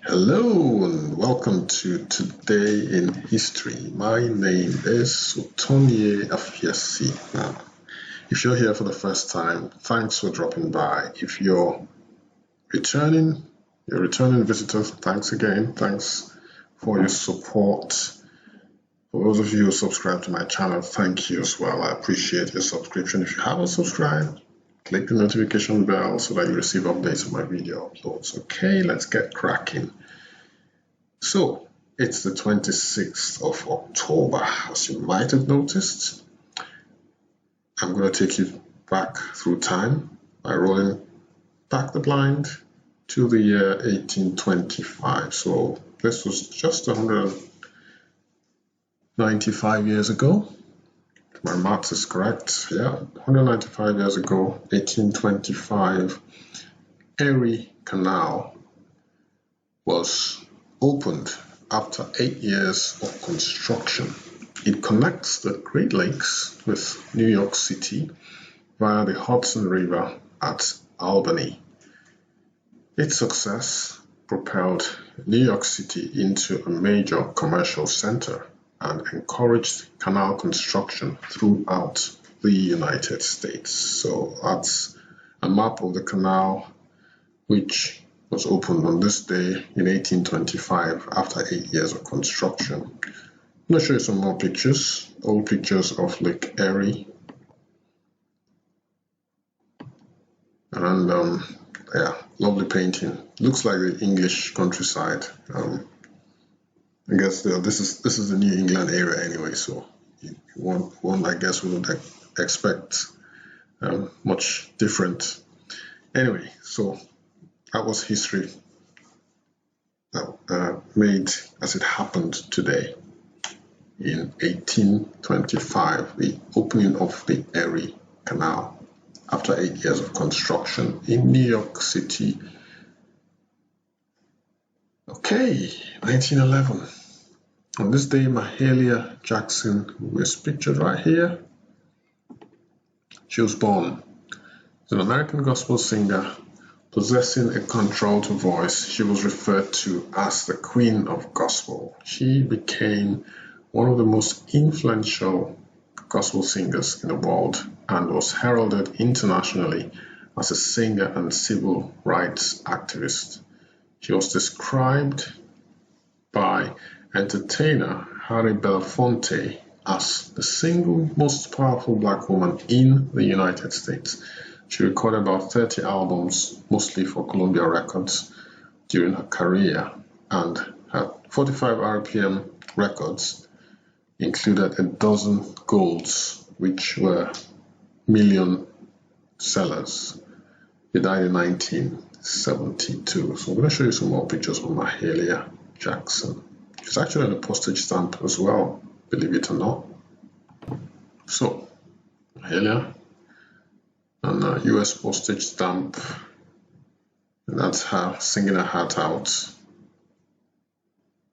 Hello and welcome to Today in History. My name is Sotonye Afiesi. If you're here for the first time, thanks for dropping by. If you're returning visitors, thanks again. Thanks for your support. For those of you who subscribe to my channel, thank you as well. I appreciate your subscription. If you haven't subscribed, click the notification bell so that you receive updates on my video uploads. Okay, let's get cracking. So, it's the 26th of October. As you might have noticed, I'm going to take you back through time by rolling back the blind to the year 1825. So, this was just 195 years ago. My maths is correct. Yeah, 195 years ago, 1825, Erie Canal was opened after 8 years of construction. It connects the Great Lakes with New York City via the Hudson River at Albany. Its success propelled New York City into a major commercial center and encouraged canal construction throughout the United States. So that's a map of the canal which was opened on this day in 1825 after 8 years of construction. I'm going to show you some more pictures, old pictures of Lake Erie. And yeah, lovely painting. Looks like the English countryside. I guess this is the New England area anyway, so one I guess wouldn't expect much different. Anyway, so that was history made as it happened today. In 1825, the opening of the Erie Canal after 8 years of construction in New York City. Okay, 1911. On this day, Mahalia Jackson, who is pictured right here, she was born. She's an American gospel singer possessing a contralto voice. She was referred to as the Queen of Gospel. She became one of the most influential gospel singers in the world and was heralded internationally as a singer and civil rights activist. She was described by entertainer Harry Belafonte as the single most powerful black woman in the United States. She recorded about 30 albums, mostly for Columbia Records, during her career, and her 45 RPM records included a dozen golds, which were million sellers. She died in 1972. So I'm going to show you some more pictures of Mahalia Jackson. She's actually on a postage stamp as well, believe it or not. So, Mahalia, on a US postage stamp, and that's her singing her heart out.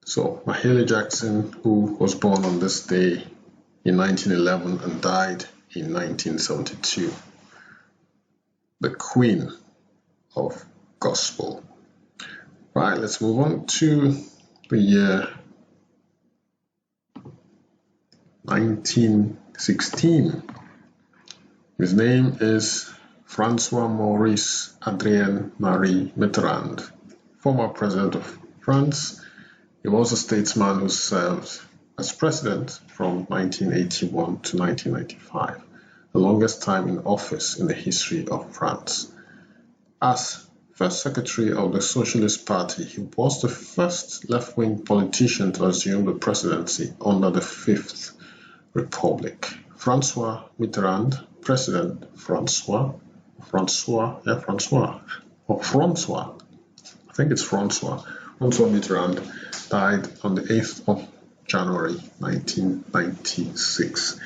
So, Mahalia Jackson, who was born on this day in 1911 and died in 1972, the Queen of Gospel. Right, let's move on to the year 1916. His name is François Maurice Adrien Marie Mitterrand, former president of France. He was a statesman who served as president from 1981 to 1995, the longest time in office in the history of France. As first secretary of the Socialist Party, he was the first left-wing politician to assume the presidency under the Fifth Republic. François Mitterrand, President François, I think it's François Mitterrand, died on the 8th of January 1996.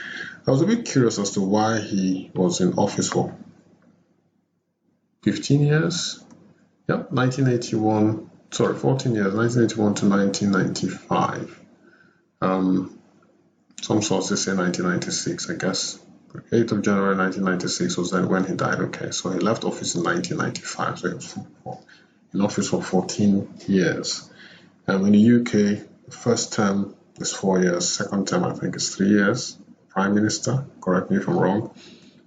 I was a bit curious as to why he was in office for 15 years. Yep, 14 years, 1981 to 1995. Some sources say 1996, I guess. 8th of January 1996 was then when he died. Okay, so he left office in 1995, so he was in office for 14 years. In the UK, the first term is 4 years, second term I think is 3 years. Prime Minister, correct me if I'm wrong.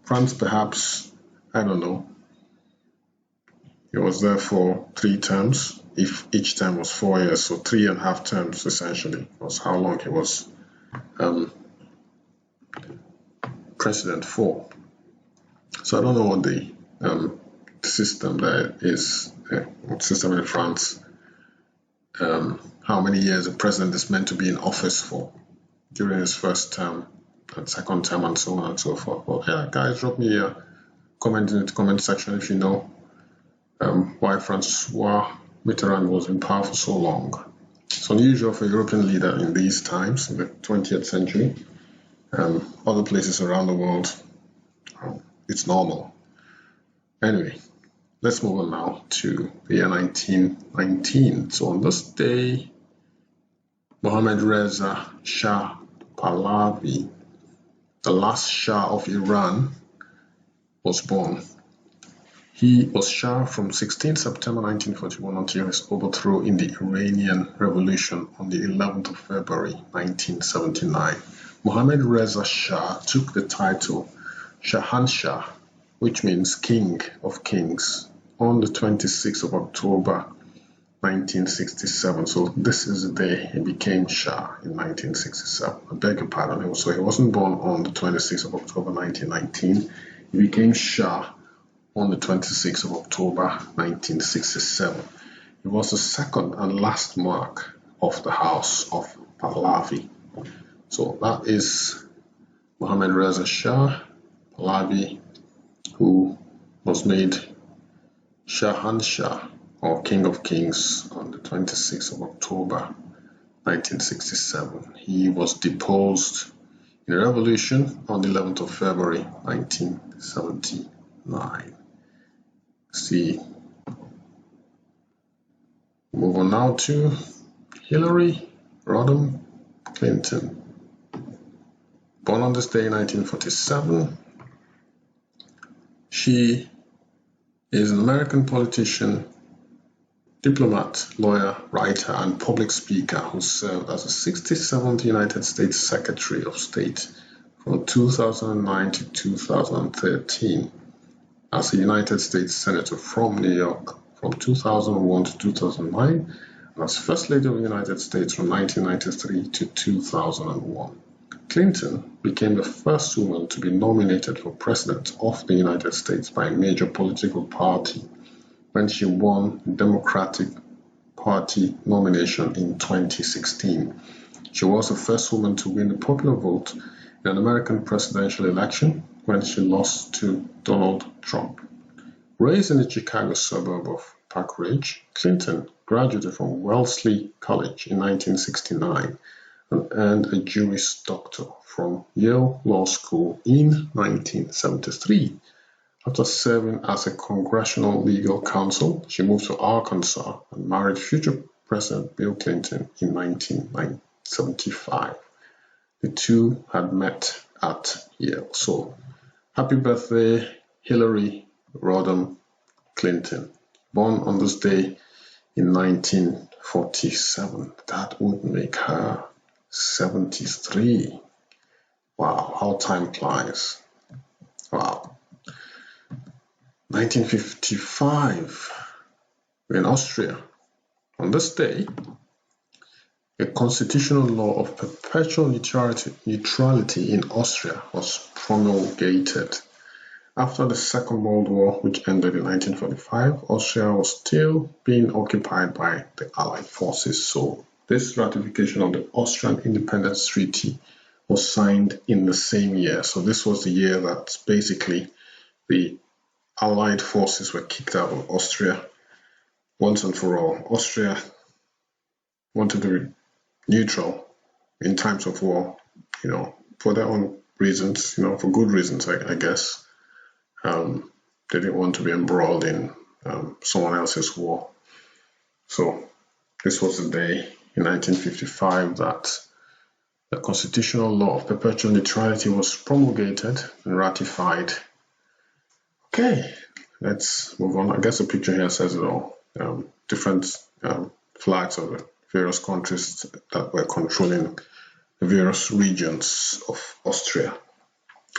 France, perhaps, I don't know. He was there for 3 terms, if each term was 4 years, so 3.5 terms essentially was how long he was president for. So I don't know what the system there is, system in France, how many years a president is meant to be in office for during his first term and second term and so on and so forth. Well, yeah, guys, drop me a comment in the comment section if you know why François Mitterrand was in power for so long. It's unusual for a European leader in these times, in the 20th century. Other places around the world, it's normal. Anyway, let's move on now to the year 1919. So on this day, Mohammad Reza Shah Pahlavi, the last Shah of Iran, was born. He was Shah from 16 September 1941 until his overthrow in the Iranian Revolution on the 11th of February 1979. Mohammad Reza Shah took the title Shahanshah, which means King of Kings, on the 26th of October 1967. So this is the day he became Shah in 1967. I beg your pardon. So he wasn't born on the 26th of October 1919. He became Shah on the 26th of October 1967. He was the second and last monarch of the House of Pahlavi. So that is Mohammad Reza Shah Pahlavi, who was made Shahanshah, or King of Kings, on the 26th of October 1967. He was deposed in a revolution on the 11th of February 1979. See, move on now to Hillary Rodham Clinton. Born on this day in 1947, she is an American politician, diplomat, lawyer, writer, and public speaker who served as the 67th United States Secretary of State from 2009 to 2013, as a United States Senator from New York from 2001 to 2009, and as First Lady of the United States from 1993 to 2001. Clinton became the first woman to be nominated for President of the United States by a major political party when she won the Democratic Party nomination in 2016. She was the first woman to win the popular vote in an American presidential election when she lost to Donald Trump. Raised in the Chicago suburb of Park Ridge, Clinton graduated from Wellesley College in 1969 and earned a Juris Doctor from Yale Law School in 1973. After serving as a congressional legal counsel, she moved to Arkansas and married future President Bill Clinton in 1975. The two had met at Yale. So, happy birthday, Hillary Rodham Clinton. Born on this day in 1947. That would make her 73. Wow, how time flies. Wow. 1955, we're in Austria. On this day, a constitutional law of perpetual neutrality in Austria was promulgated. After the Second World War, which ended in 1945, Austria was still being occupied by the Allied forces. So this ratification of the Austrian Independence Treaty was signed in the same year. So this was the year that basically the Allied forces were kicked out of Austria once and for all. Austria wanted to be neutral in times of war, for their own reasons, for good reasons, I guess. They didn't want to be embroiled in someone else's war. So this was the day in 1955 that the constitutional law of perpetual neutrality was promulgated and ratified. Okay, let's move on. I guess the picture here says it all. Different flags of the various countries that were controlling the various regions of Austria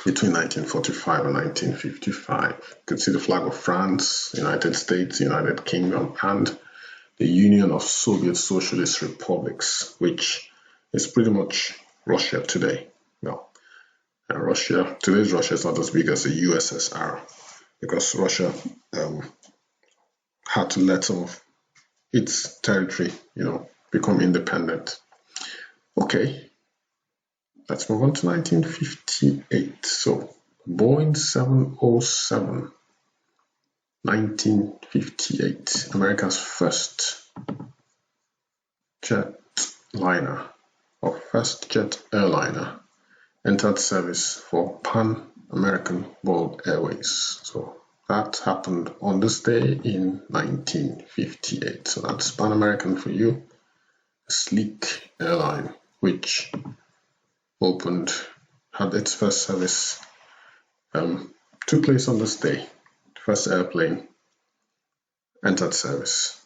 between 1945 and 1955. You can see the flag of France, United States, United Kingdom, and the Union of Soviet Socialist Republics, which is pretty much Russia today. Well, today's Russia is not as big as the USSR, because Russia had to let some of its territory, become independent. Okay, let's move on to 1958. So, Boeing 707, 1958, America's first jet airliner, entered service for Pan American World Airways. So that happened on this day in 1958. So that's Pan American for you, a sleek airline which had its first service, took place on this day. First airplane entered service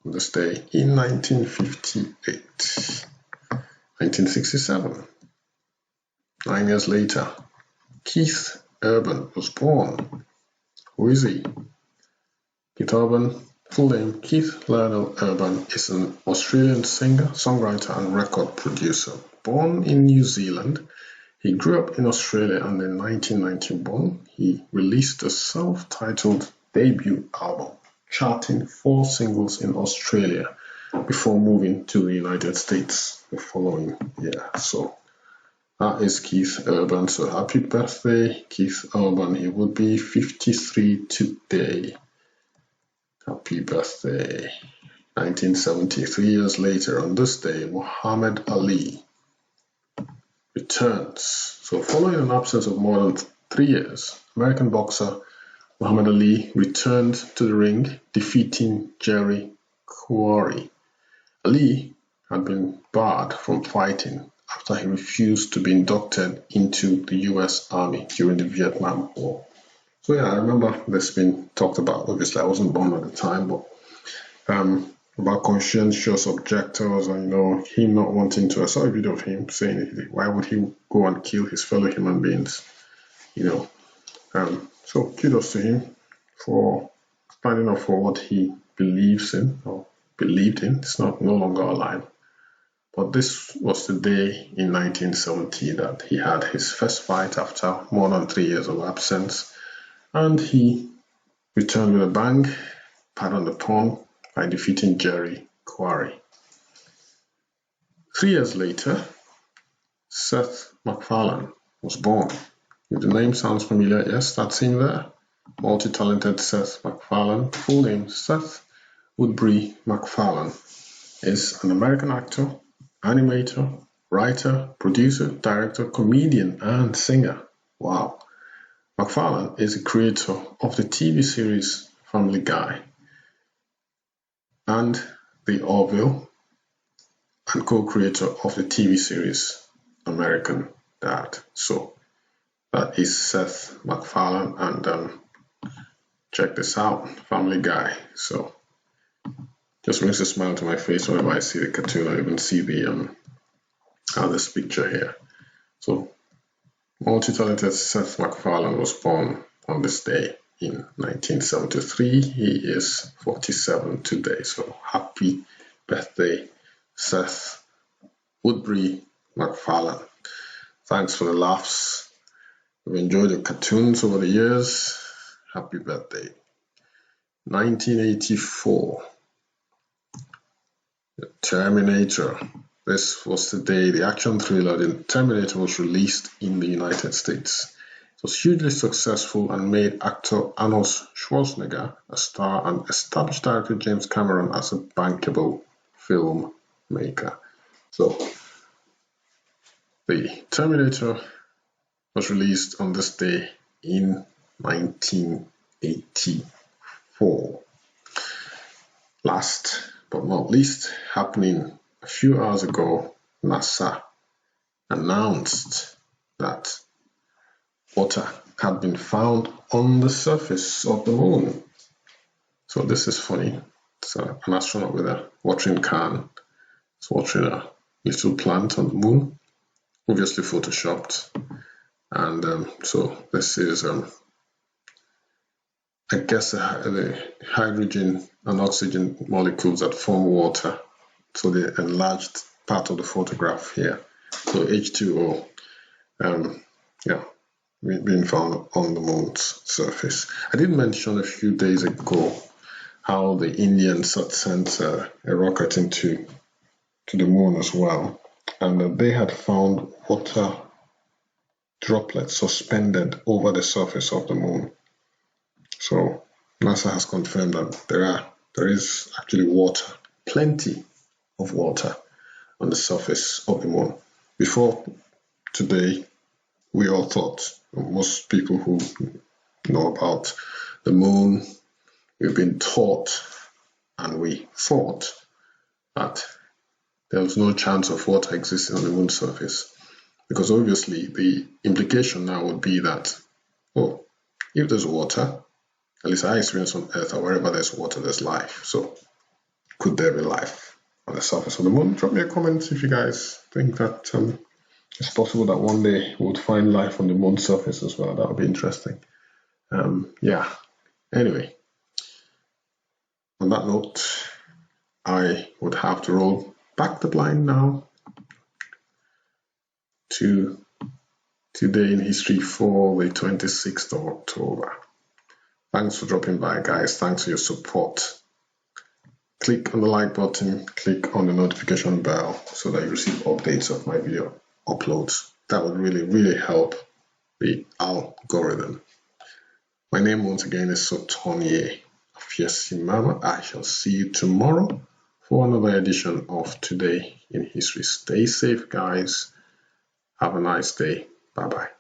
on this day in 1958. 1967, 9 years later, Keith Urban was born. Who is he? Keith Urban, full name Keith Lionel Urban, is an Australian singer, songwriter, and record producer. Born in New Zealand, he grew up in Australia, and in 1991, he released a self-titled debut album, charting 4 singles in Australia before moving to the United States the following year. So that is Keith Urban. So happy birthday, Keith Urban. He will be 53 today. Happy birthday. 1973 years later, on this day, Muhammad Ali returns. So following an absence of more than 3 years, American boxer Muhammad Ali returned to the ring, defeating Jerry Quarry. Ali had been barred from fighting after he refused to be inducted into the US Army during the Vietnam War. So yeah, I remember this being talked about. Obviously, I wasn't born at the time, but about conscientious objectors and him not wanting to. I saw a video of him saying, why would he go and kill his fellow human beings? So kudos to him for standing up for what he believes in or believed in. It's no longer alive. But this was the day in 1970 that he had his first fight after more than 3 years of absence, and he returned with a bang, pat on the pun, by defeating Jerry Quarry. 3 years later, Seth MacFarlane was born. If the name sounds familiar, yes, that's him there. Multi-talented Seth MacFarlane, full name Seth Woodbury MacFarlane, is an American actor, animator, writer, producer, director, comedian, and singer. Wow. MacFarlane is the creator of the TV series Family Guy and The Orville, and co-creator of the TV series American Dad. So that is Seth MacFarlane, and check this out, Family Guy. So just brings a smile to my face whenever I see the cartoon or even see this picture here. So multi-talented Seth MacFarlane was born on this day in 1973. He is 47 today. So happy birthday, Seth Woodbury MacFarlane. Thanks for the laughs. We've enjoyed the cartoons over the years. Happy birthday. 1984. The Terminator. This was the day the action thriller The Terminator was released in the United States. It was hugely successful and made actor Arnold Schwarzenegger a star and established director James Cameron as a bankable filmmaker. So, the Terminator was released on this day in 1984. Last but not least, happening a few hours ago, NASA announced that water had been found on the surface of the moon. So this is funny. So an astronaut with a watering can It's watering a little plant on the moon, obviously photoshopped. And so this is, I guess, the hydrogen and oxygen molecules that form water. So the enlarged part of the photograph here. So H2O, being found on the moon's surface. I did mention a few days ago how the Indians had sent a rocket to the moon as well, and they had found water droplets suspended over the surface of the moon. So NASA has confirmed that there is actually water, plenty of water on the surface of the moon. Before today, we all thought, most people who know about the moon, we've been taught and we thought that there was no chance of water existing on the moon's surface, because obviously the implication now would be that, if there's water, at least I experience on Earth, or wherever there's water, there's life. So could there be life on the surface of the moon? Drop me a comment if you guys think that it's possible that one day we would find life on the moon's surface as well. That would be interesting. Anyway, on that note, I would have to roll back the blind now to today in history for the 26th of October. Thanks for dropping by, guys. Thanks for your support. Click on the like button, click on the notification bell so that you receive updates of my video uploads. That would really, really help the algorithm. My name once again is Sotonye Afiesimama. I shall see you tomorrow for another edition of Today in History. Stay safe, guys. Have a nice day. Bye-bye.